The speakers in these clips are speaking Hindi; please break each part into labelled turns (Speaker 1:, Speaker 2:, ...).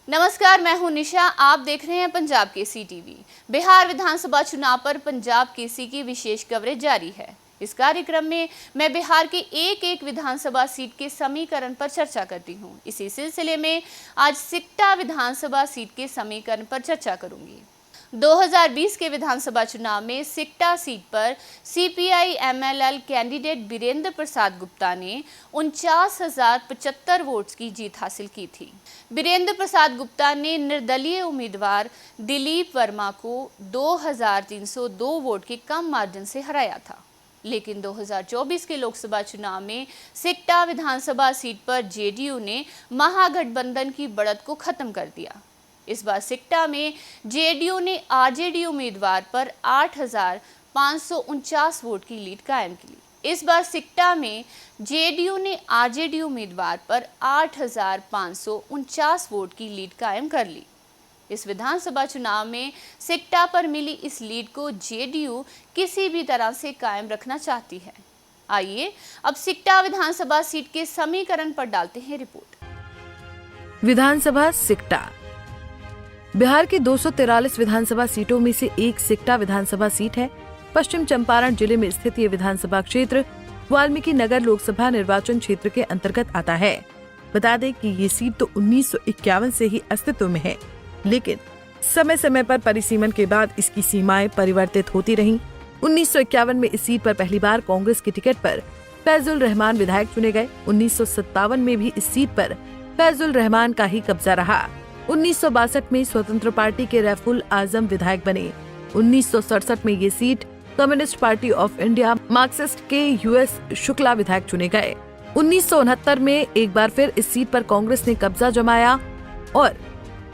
Speaker 1: नमस्कार, मैं हूं निशा। आप देख रहे हैं पंजाब केसरी टीवी। बिहार विधानसभा चुनाव पर पंजाब केसरी की विशेष कवरेज जारी है। इस कार्यक्रम में मैं बिहार के एक एक विधानसभा सीट के समीकरण पर चर्चा करती हूं। इसी सिलसिले में आज सिकटा विधानसभा सीट के समीकरण पर चर्चा करूंगी। 2020 के विधानसभा चुनाव में सिकटा सीट पर सीपीआई एमएलएल कैंडिडेट बीरेंद्र प्रसाद गुप्ता ने 49,075 वोट्स की जीत हासिल की थी। बीरेंद्र प्रसाद गुप्ता ने निर्दलीय उम्मीदवार दिलीप वर्मा को 2,302 वोट के कम मार्जिन से हराया था। लेकिन 2024 के लोकसभा चुनाव में सिकटा विधानसभा सीट पर जेडीयू ने महागठबंधन की बढ़त को खत्म कर दिया। इस बार सिकटा में जेडीयू ने आरजेडी उम्मीदवार पर 8,549 वोट की लीड कायम की। इस बार सिकटा में जेडीयू ने आरजेडी उम्मीदवार पर 8,549 वोट की लीड कायम कर ली। इस विधानसभा चुनाव में सिकटा पर मिली इस लीड को जेडीयू किसी भी तरह से कायम रखना चाहती है। आइए अब सिकटा विधानसभा सीट के समीकरण पर डालते हैं रिपोर्ट।
Speaker 2: विधानसभा सिकटा बिहार की 243 विधानसभा सीटों में से एक सिकटा विधानसभा सीट है। पश्चिम चंपारण जिले में स्थित ये विधानसभा क्षेत्र वाल्मीकि नगर लोकसभा निर्वाचन क्षेत्र के अंतर्गत आता है। बता दें कि ये सीट तो 1951 से ही अस्तित्व में है, लेकिन समय समय पर परिसीमन के बाद इसकी सीमाएं परिवर्तित होती रहीं। 1951 में इस सीट पर पहली बार कांग्रेस की टिकट पर फैजुल रहमान विधायक चुने गए। 1957 में भी इस सीट पर फैजुल रहमान का ही कब्जा रहा। 1962 में स्वतंत्र पार्टी के रैफुल आजम विधायक बने। 1967 में ये seat communist party of India Marxist के यूएस शुक्ला विधायक चुने गए। 1969 में एक बार फिर इस सीट पर कांग्रेस ने कब्जा जमाया और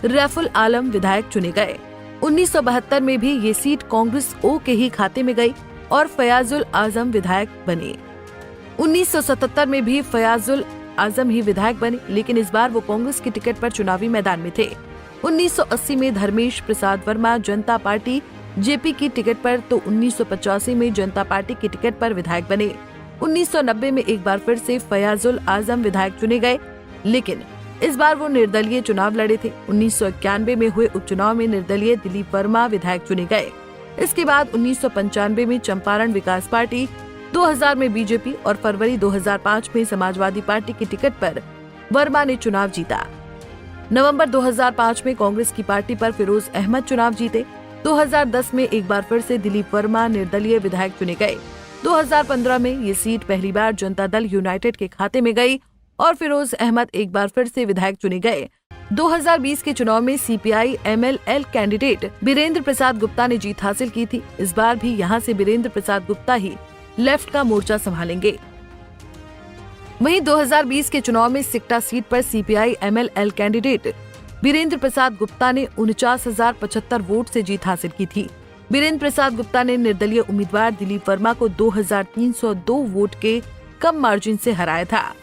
Speaker 2: रैफुल आलम विधायक चुने गए। 1972 में भी ये सीट कांग्रेस ओ के ही खाते में गई और फयाजुल आजम विधायक बने। 1977 में भी फयाजुल आजम ही विधायक बने, लेकिन इस बार वो कांग्रेस की टिकट पर चुनावी मैदान में थे। 1980 में धर्मेश प्रसाद वर्मा जनता पार्टी जेपी की टिकट पर तो 1985 में जनता पार्टी की टिकट पर विधायक बने। 1990 में एक बार फिर से फयाजुल आजम विधायक चुने गए, लेकिन इस बार वो निर्दलीय चुनाव लड़े थे। 1991 में हुए उपचुनाव में निर्दलीय दिलीप वर्मा विधायक चुने गए। इसके बाद 1995 में चंपारण विकास पार्टी, 2000 में बीजेपी और फरवरी 2005 में समाजवादी पार्टी की टिकट पर वर्मा ने चुनाव जीता। नवंबर 2005 में कांग्रेस की पार्टी पर फिरोज अहमद चुनाव जीते। 2010 में एक बार फिर से दिलीप वर्मा निर्दलीय विधायक चुने गए। 2015 में ये सीट पहली बार जनता दल यूनाइटेड के खाते में गई और फिरोज अहमद एक बार फिर से विधायक चुने गए। 2020 के चुनाव में सीपीआई एमएलएल कैंडिडेट बीरेंद्र प्रसाद गुप्ता ने जीत हासिल की थी। इस बार भी यहाँ से बीरेंद्र प्रसाद गुप्ता ही लेफ्ट का मोर्चा संभालेंगे। वहीं 2020 के चुनाव में सिकटा सीट पर सीपीआई एमएलएल कैंडिडेट बीरेंद्र प्रसाद गुप्ता ने 49,075 वोट से जीत हासिल की थी। बीरेंद्र प्रसाद गुप्ता ने निर्दलीय उम्मीदवार दिलीप वर्मा को 2,302 वोट के कम मार्जिन से हराया था।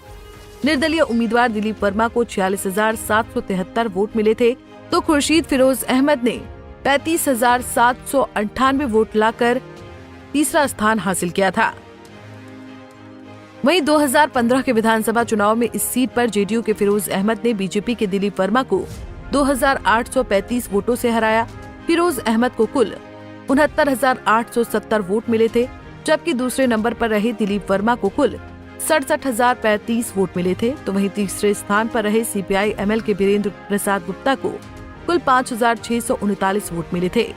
Speaker 2: निर्दलीय उम्मीदवार दिलीप वर्मा को 46,773 वोट मिले थे, तो खुर्शीद फिरोज अहमद ने 35,798 वोट लाकर तीसरा स्थान हासिल किया था। वहीं 2015 के विधानसभा चुनाव में इस सीट पर जेडीयू के फिरोज अहमद ने बीजेपी के दिलीप वर्मा को 2,835 वोटों से हराया। फिरोज अहमद को कुल 69,870 वोट मिले थे, जबकि दूसरे नंबर पर रहे दिलीप वर्मा को कुल 67,035 वोट मिले थे। तो वहीं तीसरे स्थान पर रहे सीपीआई एमएल के बीरेंद्र प्रसाद गुप्ता को कुल 5,639 वोट मिले थे।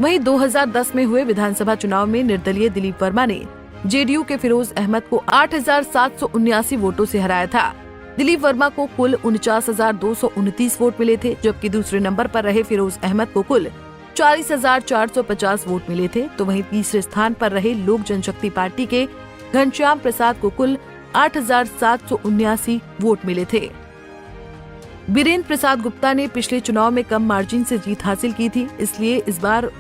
Speaker 2: वहीं 2010 में हुए विधानसभा चुनाव में निर्दलीय दिलीप वर्मा ने जेडीयू के फिरोज अहमद को 8,779 वोटों से हराया था। दिलीप वर्मा को कुल 49,229 वोट मिले थे, जबकि दूसरे नंबर पर रहे फिरोज अहमद को कुल 40,450 वोट मिले थे। तो वहीं तीसरे स्थान पर रहे लोक जनशक्ति पार्टी के घनश्याम प्रसाद को कुल 8,779 वोट मिले थे। बीरेंद्र प्रसाद गुप्ता ने पिछले चुनाव में कम मार्जिन से जीत हासिल की थी, इसलिए इस बार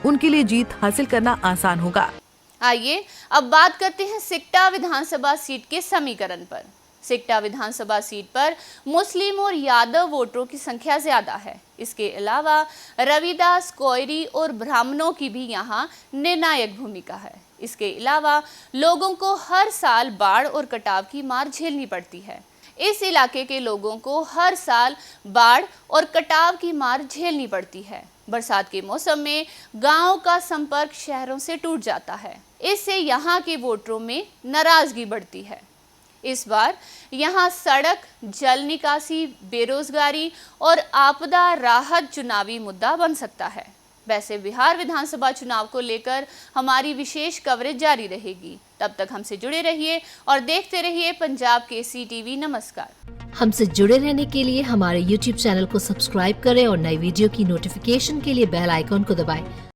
Speaker 2: उनके लिए जीत हासिल करना आसान होगा।
Speaker 1: आइए अब बात करते हैं सिकटा विधानसभा सीट के समीकरण पर। सिकटा विधानसभा सीट पर मुस्लिम और यादव वोटरों की संख्या ज्यादा है। इसके अलावा रविदास, कोयरी और ब्राह्मणों की भी यहाँ निर्णायक भूमिका है। इसके अलावा लोगों को हर साल बाढ़ और कटाव की मार झेलनी पड़ती है। इस इलाके के लोगों को हर साल बाढ़ और कटाव की मार झेलनी पड़ती है। बरसात के मौसम में गांव का संपर्क शहरों से टूट जाता है। इससे यहाँ के वोटरों में नाराजगी बढ़ती है। इस बार यहाँ सड़क, जल निकासी, बेरोजगारी और आपदा राहत चुनावी मुद्दा बन सकता है। वैसे बिहार विधानसभा चुनाव को लेकर हमारी विशेष कवरेज जारी रहेगी। तब तक हमसे जुड़े रहिए और देखते रहिए पंजाब केसरी टीवी। नमस्कार।
Speaker 3: हमसे जुड़े रहने के लिए हमारे YouTube चैनल को सब्सक्राइब करें और नई वीडियो की नोटिफिकेशन के लिए बेल आइकॉन को दबाएं।